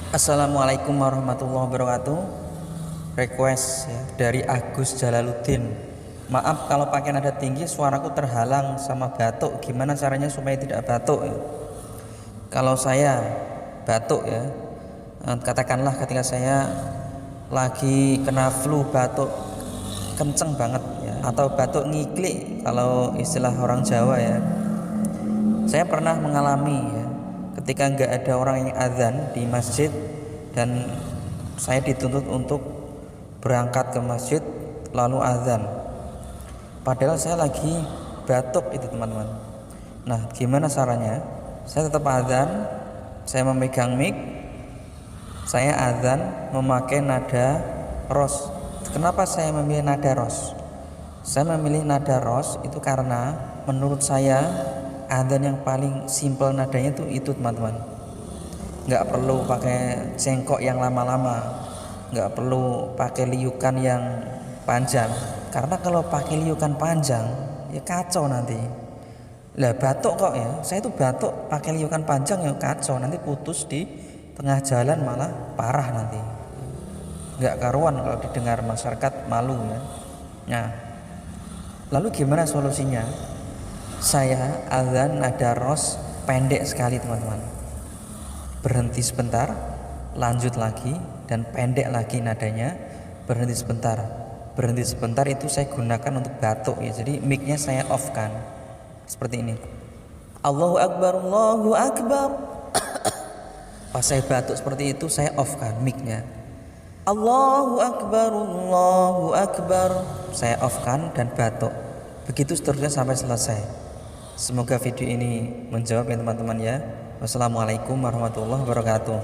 Assalamualaikum warahmatullahi wabarakatuh. Request ya, dari Agus Jalaluddin. Maaf kalau pakai nada tinggi suaraku terhalang sama batuk. Gimana caranya supaya tidak batuk ya? Kalau saya batuk ya, katakanlah ketika saya lagi kena flu, batuk kenceng banget ya, atau batuk ngiklik kalau istilah orang Jawa ya. Saya pernah mengalami ya, ketika nggak ada orang yang azan di masjid dan saya dituntut untuk berangkat ke masjid lalu azan, padahal saya lagi batuk itu teman-teman. Nah, gimana caranya? Saya tetap azan, saya memegang mic, saya azan memakai nada ros. Kenapa saya memilih nada ros? Saya memilih nada ros itu karena menurut saya azan yang paling simple nadanya itu teman-teman. Nggak perlu pakai cengkok yang lama-lama, nggak perlu pakai liukan yang panjang, karena kalau pakai liukan panjang ya kacau nanti. Lah batuk kok ya, saya tuh batuk pakai liukan panjang ya kacau, nanti putus di tengah jalan malah parah nanti, nggak karuan kalau didengar masyarakat, malu ya. Nah, lalu gimana solusinya? Saya azan nada ros pendek sekali teman-teman, berhenti sebentar, lanjut lagi, dan pendek lagi nadanya, berhenti sebentar itu saya gunakan untuk batuk ya, jadi mic-nya saya off kan seperti ini. Allahu Akbar, Allahu Akbar. Pas saya batuk seperti itu saya off kan mic-nya. Allahu Akbar, Allahu Akbar, saya off kan dan batuk. Begitu seterusnya sampai selesai. Semoga video ini menjawab ya teman-teman ya. Wassalamualaikum warahmatullahi wabarakatuh.